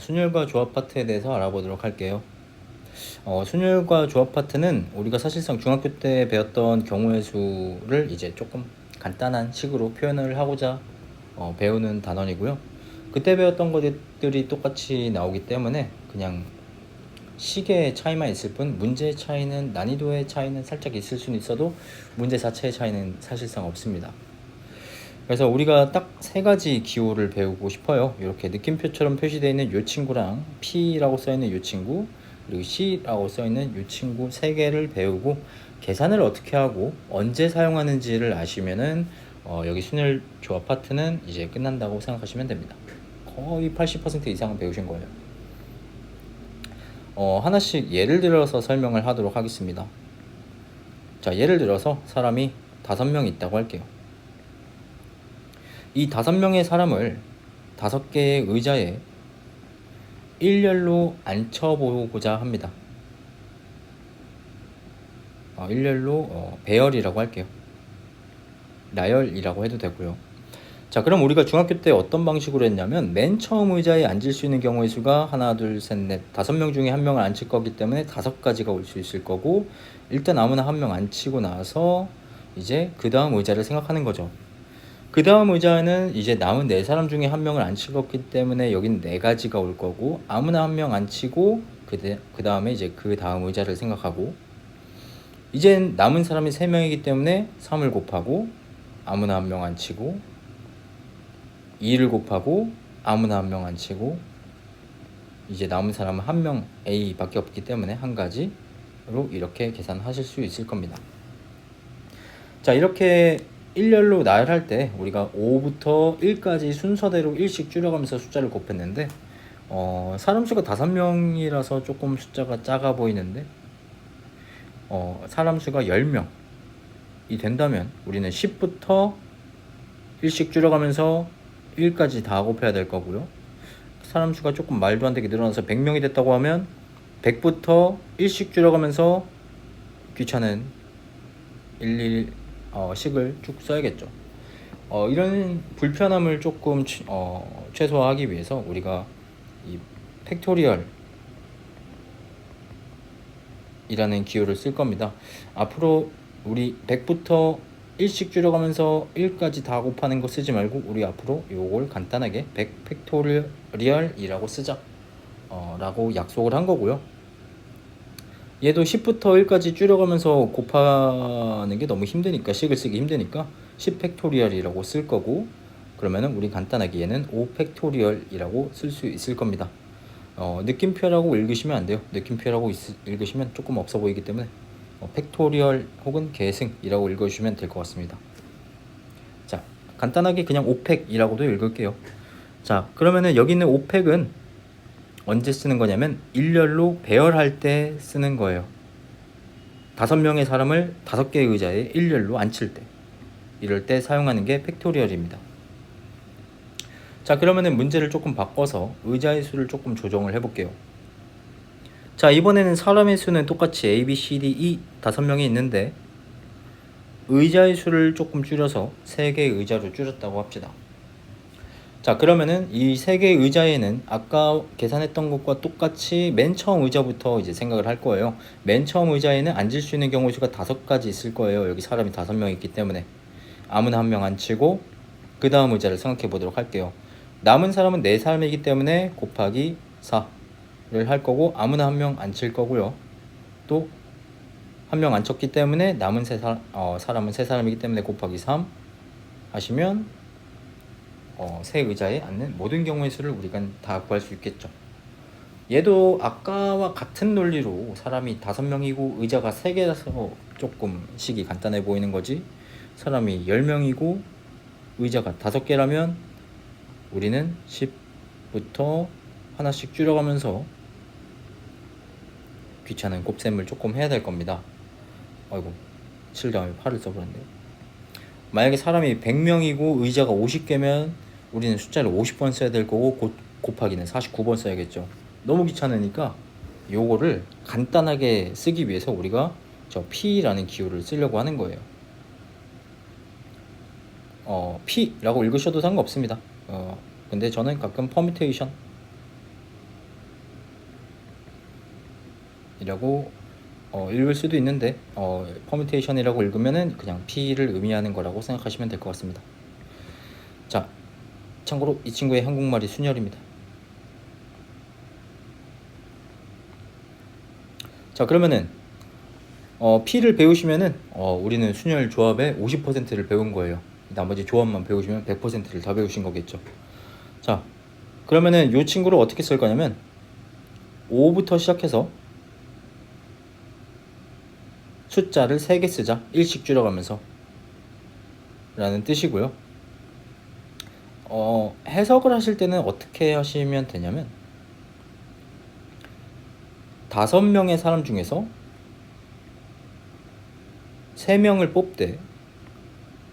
순열과 조합 파트에 대해서 알아보도록 할게요. 순열과 조합 파트는 우리가 사실상 중학교 때 배웠던 경우의 수를 이제 조금 간단한 식으로 표현을 하고자 배우는 단원이고요. 그때 배웠던 것들이 똑같이 나오기 때문에 그냥 식의 차이만 있을 뿐 문제의 차이는, 난이도의 차이는 살짝 있을 수는 있어도 문제 자체의 차이는 사실상 없습니다. 그래서 우리가 딱 세 가지 기호를 배우고 싶어요. 이렇게 느낌표처럼 표시되어 있는 이 친구랑 P라고 써있는 이 친구, 그리고 C라고 써있는 이 친구 세 개를 배우고 계산을 어떻게 하고 언제 사용하는지를 아시면은 여기 순열 조합 파트는 이제 끝난다고 생각하시면 됩니다. 거의 80% 이상은 배우신 거예요. 하나씩 예를 들어서 설명을 하도록 하겠습니다. 자, 예를 들어서 사람이 5명 있다고 할게요. 이 5명의 사람을 5개의 의자에 일렬로 앉혀보고자 합니다. 일렬로 배열이라고 할게요. 나열이라고 해도 되고요. 자, 그럼 우리가 중학교 때 어떤 방식으로 했냐면 맨 처음 의자에 앉을 수 있는 경우의 수가 하나, 둘, 셋, 넷, 5명 중에 1명을 앉힐 거기 때문에 5가지가 올 수 있을 거고, 일단 아무나 1명 앉히고 나서 이제 그 다음 의자를 생각하는 거죠. 그 다음 의자는 이제 남은 4사람 중에 1명을 앉힐 거기 때문에 여긴 4가지가 올 거고, 아무나 1명 앉히고 그 다음에 이제 그 다음 의자를 생각하고, 이젠 남은 사람이 3명이기 때문에 3을 곱하고 아무나 1명 앉히고, 2를 곱하고 아무나 1명 앉히고, 이제 남은 사람은 1명 A밖에 없기 때문에 1가지로 이렇게 계산하실 수 있을 겁니다. 자, 이렇게 일렬로 나열할 때 우리가 5부터 1까지 순서대로 1씩 줄여가면서 숫자를 곱했는데 사람 수가 5명이라서 조금 숫자가 작아 보이는데 사람 수가 10명이 된다면 우리는 10부터 1씩 줄여가면서 1까지 다 곱해야 될 거고요. 사람 수가 조금 말도 안 되게 늘어나서 100명이 됐다고 하면 100부터 1씩 줄여가면서 귀찮은 11식을 쭉 써야겠죠. 이런 불편함을 조금 최소화하기 위해서 우리가 이 팩토리얼 이라는 기호를 쓸 겁니다. 앞으로 우리 100부터 1씩 줄여가면서 1까지 다 곱하는 거 쓰지 말고 우리 앞으로 요걸 간단하게 100 팩토리얼이라고 쓰자 라고 약속을 한 거고요. 얘도 10부터 1까지 줄여가면서 곱하는 게 너무 힘드니까, 식을 쓰기 힘드니까 10 팩토리얼이라고 쓸 거고, 그러면은 우리 간단하게 얘는 5 팩토리얼이라고 쓸 수 있을 겁니다. 느낌표라고 읽으시면 안 돼요. 느낌표라고 읽으시면 조금 없어 보이기 때문에 팩토리얼 혹은 계승이라고 읽어주시면 될 것 같습니다. 자, 간단하게 그냥 5팩이라고도 읽을게요. 자, 그러면은 여기 있는 5팩은 언제 쓰는 거냐면 일렬로 배열할 때 쓰는 거예요. 5명의 사람을 5개의 의자에 일렬로 앉힐 때, 이럴 때 사용하는 게 팩토리얼입니다. 자, 그러면은 문제를 조금 바꿔서 의자의 수를 조금 조정을 해볼게요. 자, 이번에는 사람의 수는 똑같이 A, B, C, D, E 5명이 있는데 의자의 수를 조금 줄여서 3개의 의자로 줄였다고 합시다. 자, 그러면은 이 3개의 의자에는 아까 계산했던 것과 똑같이 맨 처음 의자부터 이제 생각을 할 거예요. 맨 처음 의자에는 앉을 수 있는 경우 수가 5가지 있을 거예요. 여기 사람이 5명 있기 때문에 아무나 1명 앉히고 그 다음 의자를 생각해 보도록 할게요. 남은 사람은 4사람이기 때문에 곱하기 4를 할 거고 아무나 1명 앉힐 거고요. 또 1명 앉혔기 때문에 남은 사람은 3사람이기 때문에 곱하기 3 하시면 세 의자에 앉는 모든 경우의 수를 우리가 다 구할 수 있겠죠. 얘도 아까와 같은 논리로 사람이 5명이고 의자가 3개라서 조금 식이 간단해 보이는 거지, 사람이 10명이고 의자가 5개라면 우리는 10부터 하나씩 줄여가면서 귀찮은 곱셈을 조금 해야 될 겁니다. 아이고, 7 다음에 8을 써버렸네요. 만약에 사람이 100명이고 의자가 50개면 우리는 숫자를 50번 써야 될 거고 곱하기는 49번 써야겠죠. 너무 귀찮으니까 요거를 간단하게 쓰기 위해서 우리가 저 P라는 기호를 쓰려고 하는 거예요. P라고 읽으셔도 상관없습니다. 근데 저는 가끔 퍼뮤테이션 이라고 읽을 수도 있는데 퍼뮤테이션이라고 읽으면은 그냥 P를 의미하는 거라고 생각하시면 될 것 같습니다. 자, 참고로 이 친구의 한국말이 순열입니다. 자, 그러면은 P를 배우시면은 우리는 순열 조합의 50%를 배운 거예요. 나머지 조합만 배우시면 100%를 다 배우신 거겠죠. 자, 그러면은 이 친구를 어떻게 쓸 거냐면 5부터 시작해서 숫자를 3개 쓰자. 1씩 줄여가면서 라는 뜻이고요. 해석을 하실 때는 어떻게 하시면 되냐면 5명의 사람 중에서 3명을 뽑되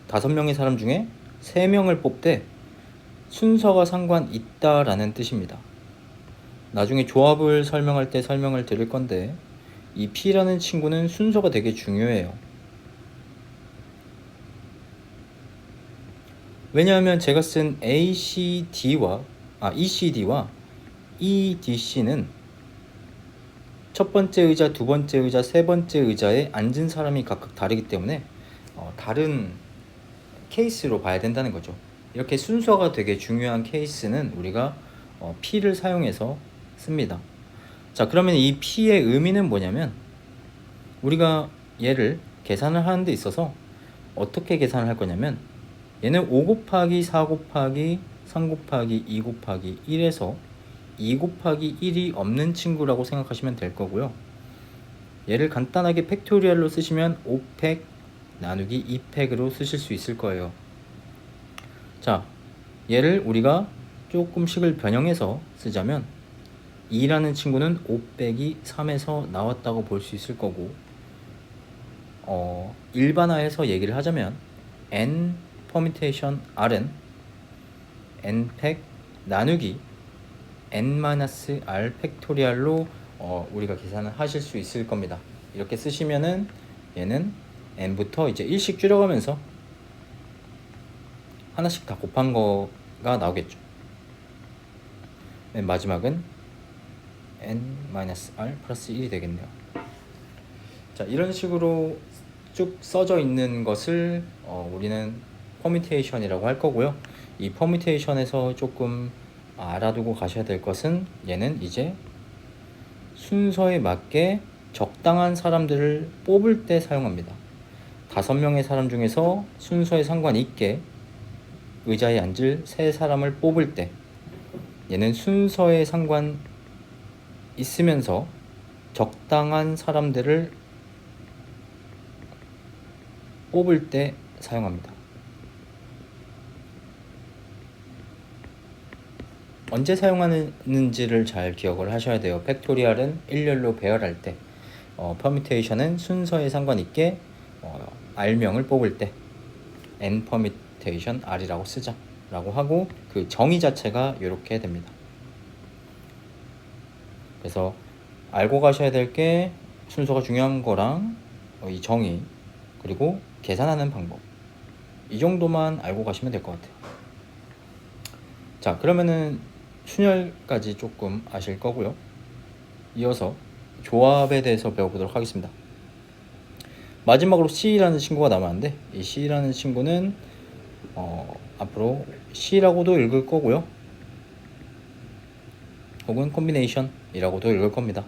5명의 사람 중에 3명을 뽑되 순서가 상관있다라는 뜻입니다. 나중에 조합을 설명할 때 설명을 드릴 건데 이 P라는 친구는 순서가 되게 중요해요. 왜냐하면 제가 쓴 ECD와 EDC는 첫 번째 의자, 두 번째 의자, 세 번째 의자에 앉은 사람이 각각 다르기 때문에 다른 케이스로 봐야 된다는 거죠. 이렇게 순서가 되게 중요한 케이스는 우리가 P를 사용해서 씁니다. 자, 그러면 이 P의 의미는 뭐냐면 우리가 얘를 계산을 하는 데 있어서 어떻게 계산을 할 거냐면 얘는 5 곱하기 4 곱하기 3 곱하기 2 곱하기 1에서 2 곱하기 1이 없는 친구라고 생각하시면 될 거고요. 얘를 간단하게 팩토리얼로 쓰시면 5팩 나누기 2팩으로 쓰실 수 있을 거예요. 자, 얘를 우리가 조금씩을 변형해서 쓰자면 2라는 친구는 5 빼기 3에서 나왔다고 볼 수 있을 거고 일반화해서 얘기를 하자면 n 퍼뮤테이션 r은 n팩 나누기 n-r 팩토리얼로 우리가 계산을 하실 수 있을 겁니다. 이렇게 쓰시면은 얘는 n부터 이제 1씩 줄여가면서 하나씩 다 곱한 거가 나오겠죠. 맨 마지막은 n-r 플러스 1이 되겠네요. 자, 이런 식으로 쭉 써져 있는 것을 우리는 퍼뮤테이션이라고 할 거고요. 이 퍼뮤테이션에서 조금 알아두고 가셔야 될 것은 얘는 이제 순서에 맞게 적당한 사람들을 뽑을 때 사용합니다. 5명의 사람 중에서 순서에 상관있게 의자에 앉을 3사람을 뽑을 때 얘는 순서에 상관 있으면서 적당한 사람들을 뽑을 때 사용합니다. 언제 사용하는지를 잘 기억을 하셔야 돼요. 팩토리얼은 일렬로 배열할 때, 퍼뮤테이션은 순서에 상관있게 R명을 뽑을 때 n 퍼뮤테이션 R이라고 쓰자 라고 하고 그 정의 자체가 이렇게 됩니다. 그래서 알고 가셔야 될 게 순서가 중요한 거랑 이 정의 그리고 계산하는 방법 이 정도만 알고 가시면 될 것 같아요. 자, 그러면은 순열까지 조금 아실 거고요. 이어서 조합에 대해서 배워보도록 하겠습니다. 마지막으로 C라는 친구가 남았는데 이 C라는 친구는 앞으로 C라고도 읽을 거고요. 혹은 콤비네이션이라고도 읽을 겁니다.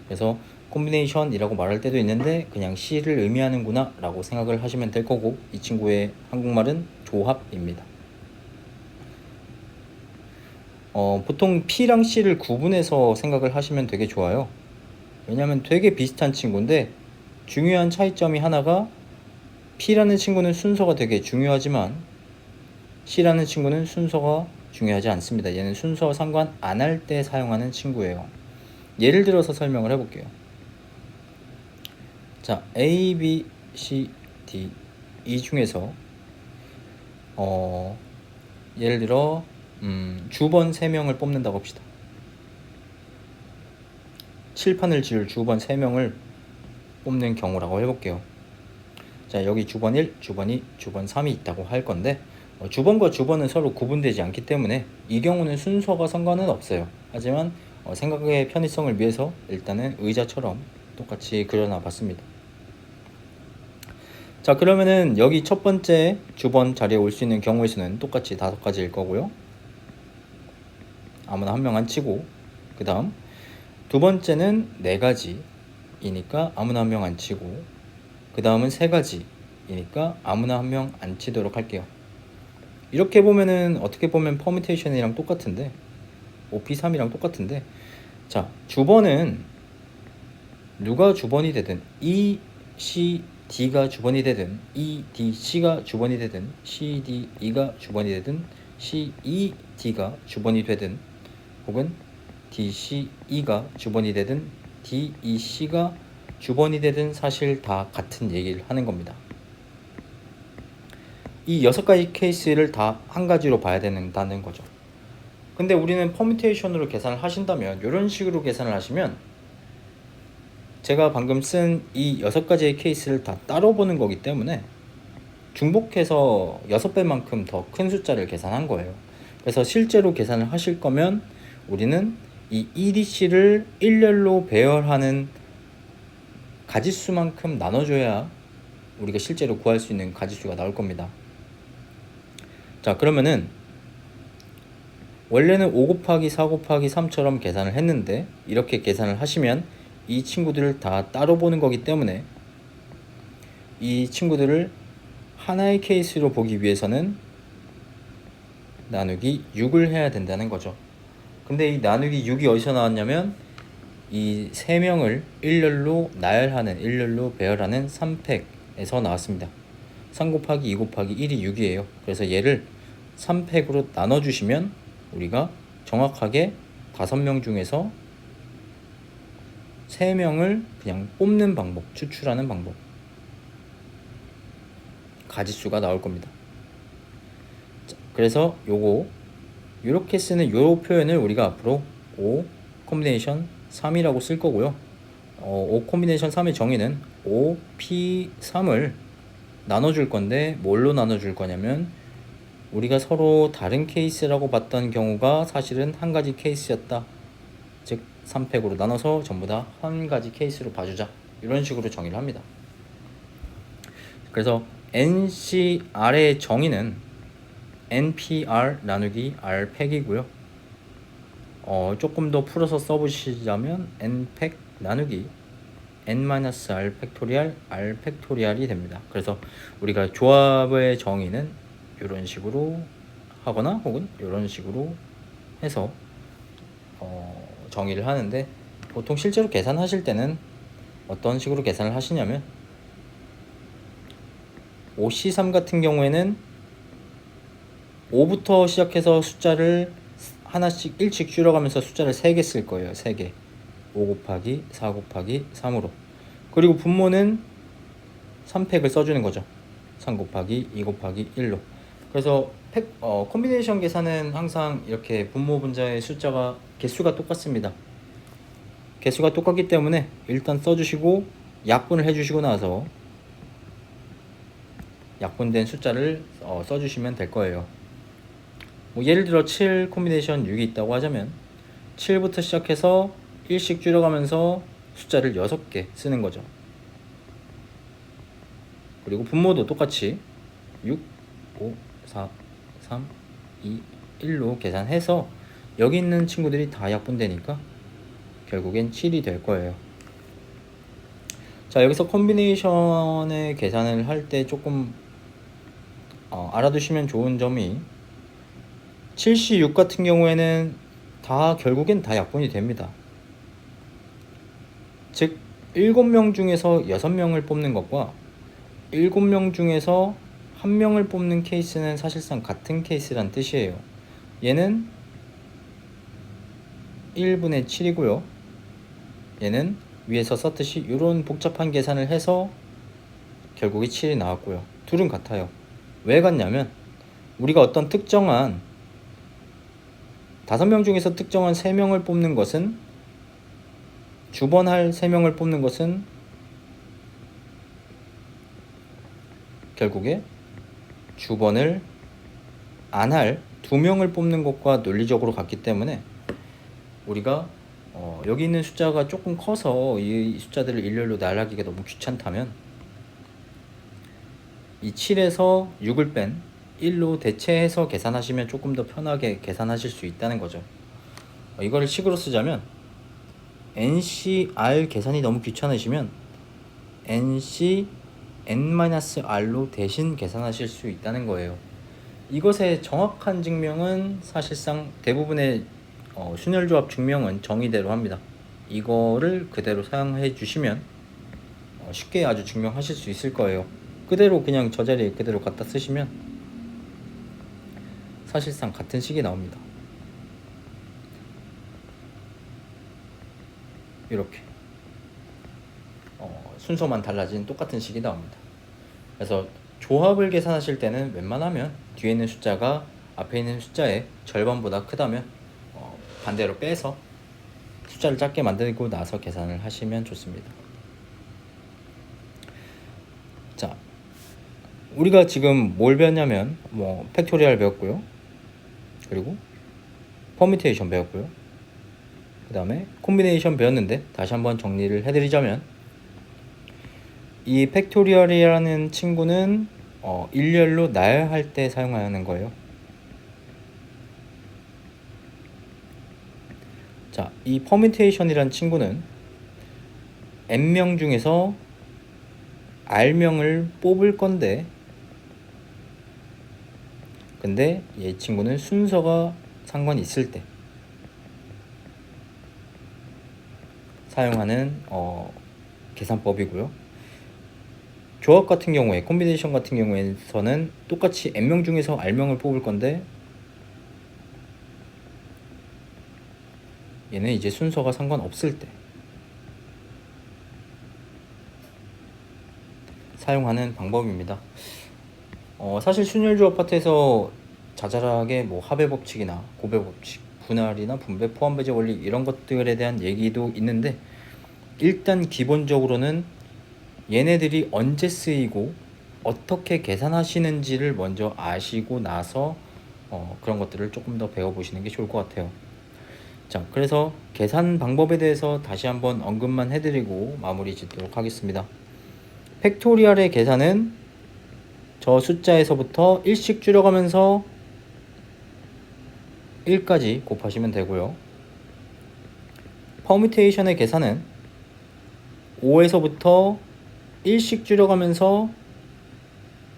그래서 콤비네이션이라고 말할 때도 있는데 그냥 C를 의미하는구나 라고 생각을 하시면 될 거고 이 친구의 한국말은 조합입니다. 보통 P랑 C를 구분해서 생각을 하시면 되게 좋아요. 왜냐하면 되게 비슷한 친구인데 중요한 차이점이 하나가 P라는 친구는 순서가 되게 중요하지만 C라는 친구는 순서가 중요하지 않습니다. 얘는 순서 상관 안 할 때 사용하는 친구예요. 예를 들어서 설명을 해볼게요. 자, A, B, C, D 이 중에서 예를 들어 주번 3명을 뽑는다고 합시다. 칠판을 지을 주번 3명을 뽑는 경우라고 해볼게요. 자, 여기 주번 1, 주번 2, 주번 3이 있다고 할 건데 주번과 주번은 서로 구분되지 않기 때문에 이 경우는 순서가 상관은 없어요. 하지만 생각의 편의성을 위해서 일단은 의자처럼 똑같이 그려놔 봤습니다. 자, 그러면은 여기 첫 번째 주번 자리에 올 수 있는 경우의 수는 똑같이 5가지일 거고요. 아무나 한 명 안 치고, 그 다음 두 번째는 4가지이니까 아무나 한 명 안 치고, 그 다음은 3가지이니까 아무나 한 명 안 치도록 할게요. 이렇게 보면은 어떻게 보면 퍼뮤테이션이랑 똑같은데, OP3이랑 똑같은데, 자, 주번은 누가 주번이 되든 E, C, D가 주번이 되든 E, D, C가 주번이 되든 C, D, E가 주번이 되든 C, E, D가 주번이 되든 혹은 D, C, E가 주번이 되든 D, E, C가 주번이 되든 사실 다 같은 얘기를 하는 겁니다. 이 6가지 케이스를 다 한 가지로 봐야 된다는 거죠. 근데 우리는 퍼뮤테이션으로 계산을 하신다면, 이런 식으로 계산을 하시면 제가 방금 쓴 이 6가지의 케이스를 다 따로 보는 거기 때문에 중복해서 6배만큼 더 큰 숫자를 계산한 거예요. 그래서 실제로 계산을 하실 거면 우리는 이 EDC를 일렬로 배열하는 가지수만큼 나눠줘야 우리가 실제로 구할 수 있는 가지수가 나올 겁니다. 자, 그러면은 원래는 5 곱하기 4 곱하기 3처럼 계산을 했는데, 이렇게 계산을 하시면 이 친구들을 다 따로 보는 거기 때문에 이 친구들을 하나의 케이스로 보기 위해서는 나누기 6을 해야 된다는 거죠. 근데 이 나누기 6이 어디서 나왔냐면 이 3명을 일렬로 나열하는, 일렬로 배열하는 3팩에서 나왔습니다. 3 곱하기 2 곱하기 1이 6이에요. 그래서 얘를 3팩으로 나눠주시면 우리가 정확하게 5명 중에서 3명을 그냥 뽑는 방법, 추출하는 방법, 가지수가 나올 겁니다. 자, 그래서 요렇게 쓰는 요 표현을 우리가 앞으로 O 콤비네이션 3이라고 쓸 거고요. O 콤비네이션 3의 정의는 OP3을 나눠줄 건데, 뭘로 나눠줄 거냐면 우리가 서로 다른 케이스라고 봤던 경우가 사실은 한 가지 케이스였다. 즉 3팩으로 나눠서 전부 다 한 가지 케이스로 봐주자. 이런 식으로 정의를 합니다. 그래서 NCR의 정의는 NPR 나누기 R팩이고요. 조금 더 풀어서 써보시자면 N팩 나누기 N-R 팩토리얼 R 팩토리얼이 됩니다. 그래서 우리가 조합의 정의는 이런 식으로 하거나 혹은 이런 식으로 해서 정의를 하는데, 보통 실제로 계산하실 때는 어떤 식으로 계산을 하시냐면 OC3 같은 경우에는 5부터 시작해서 숫자를 하나씩 1씩 줄여가면서 숫자를 3개 쓸 거예요. 3개. 5 곱하기 4 곱하기 3으로. 그리고 분모는 3팩을 써주는 거죠. 3 곱하기 2 곱하기 1로. 그래서 콤비네이션 계산은 항상 이렇게 분모 분자의 숫자가 개수가 똑같습니다. 개수가 똑같기 때문에 일단 써주시고 약분을 해주시고 나서 약분된 숫자를 써주시면 될 거예요. 뭐 예를 들어 7 콤비네이션 6이 있다고 하자면 7부터 시작해서 1씩 줄여가면서 숫자를 6개 쓰는 거죠. 그리고 분모도 똑같이 6, 5, 4, 3, 2, 1로 계산해서 여기 있는 친구들이 다 약분되니까 결국엔 7이 될 거예요. 자, 여기서 콤비네이션의 계산을 할 때 조금 알아두시면 좋은 점이 7C 6 같은 경우에는 결국엔 다 약분이 됩니다. 즉 7명 중에서 6명을 뽑는 것과 7명 중에서 1명을 뽑는 케이스는 사실상 같은 케이스란 뜻이에요. 얘는 1분의 7이고요. 얘는 위에서 썼듯이 이런 복잡한 계산을 해서 결국에 7이 나왔고요. 둘은 같아요. 왜 같냐면 우리가 어떤 특정한 5명 중에서 특정한 3명을 뽑는 것은, 주번할 3명을 뽑는 것은 결국에 주번을 안 할 2명을 뽑는 것과 논리적으로 같기 때문에 우리가 여기 있는 숫자가 조금 커서 이 숫자들을 일렬로 나열하기가 너무 귀찮다면 이 7에서 6을 뺀 1로 대체해서 계산하시면 조금 더 편하게 계산하실 수 있다는 거죠. 이거를 식으로 쓰자면 NCR 계산이 너무 귀찮으시면 NC N-R로 대신 계산하실 수 있다는 거예요. 이것의 정확한 증명은 사실상 대부분의 순열조합 증명은 정의대로 합니다. 이거를 그대로 사용해 주시면 쉽게 아주 증명하실 수 있을 거예요. 그대로 그냥 저 자리에 그대로 갖다 쓰시면 사실상 같은 식이 나옵니다. 이렇게 순서만 달라진 똑같은 식이 나옵니다. 그래서 조합을 계산하실 때는 웬만하면 뒤에 있는 숫자가 앞에 있는 숫자의 절반보다 크다면 반대로 빼서 숫자를 작게 만들고 나서 계산을 하시면 좋습니다. 자, 우리가 지금 뭘 배웠냐면 팩토리얼 배웠고요. 그리고 퍼뮤테이션 배웠고요. 그 다음에 콤비네이션 배웠는데 다시 한번 정리를 해드리자면 이 팩토리얼이라는 친구는 일렬로 나열할 때 사용하는 거예요. 자, 이 퍼뮤테이션이라는 친구는 n명 중에서 r명을 뽑을 건데 근데 이 친구는 순서가 상관이 있을 때 사용하는 계산법이고요. 조합 같은 경우에 콤비네이션 같은 경우에서는 똑같이 n명 중에서 r명을 뽑을 건데 얘는 이제 순서가 상관없을 때 사용하는 방법입니다. 사실 순열조합 파트에서 자잘하게 합의 법칙이나 고배 법칙, 분할이나 분배, 포함 배제 원리 이런 것들에 대한 얘기도 있는데 일단 기본적으로는 얘네들이 언제 쓰이고 어떻게 계산하시는지를 먼저 아시고 나서 그런 것들을 조금 더 배워보시는 게 좋을 것 같아요. 자, 그래서 계산 방법에 대해서 다시 한번 언급만 해드리고 마무리 짓도록 하겠습니다. 팩토리얼의 계산은 저 숫자에서부터 1씩 줄여가면서 1까지 곱하시면 되고요. 퍼뮤테이션의 계산은 5에서부터 1씩 줄여가면서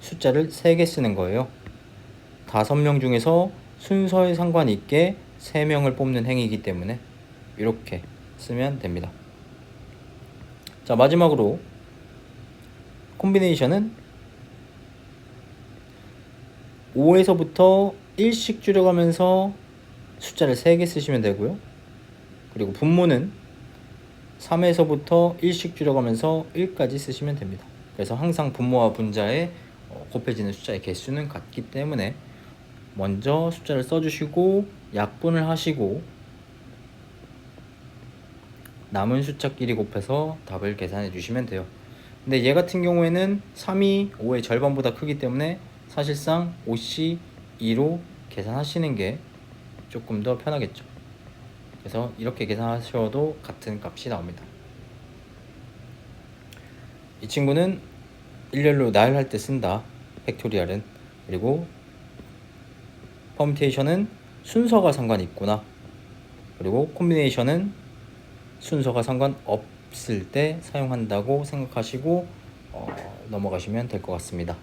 숫자를 3개 쓰는 거예요. 5명 중에서 순서에 상관 있게 3명을 뽑는 행위이기 때문에 이렇게 쓰면 됩니다. 자, 마지막으로 콤비네이션은 5에서부터 1씩 줄여가면서 숫자를 3개 쓰시면 되고요. 그리고 분모는 3에서부터 1씩 줄여가면서 1까지 쓰시면 됩니다. 그래서 항상 분모와 분자의 곱해지는 숫자의 개수는 같기 때문에 먼저 숫자를 써주시고 약분을 하시고 남은 숫자끼리 곱해서 답을 계산해 주시면 돼요. 근데 얘 같은 경우에는 3이 5의 절반보다 크기 때문에 사실상 5C 2로 계산하시는 게 조금 더 편하겠죠. 그래서 이렇게 계산하셔도 같은 값이 나옵니다. 이 친구는 일렬로 나열할 때 쓴다. 팩토리얼은. 그리고 퍼뮤테이션은 순서가 상관이 있구나. 그리고 콤비네이션은 순서가 상관없을 때 사용한다고 생각하시고 넘어가시면 될 것 같습니다.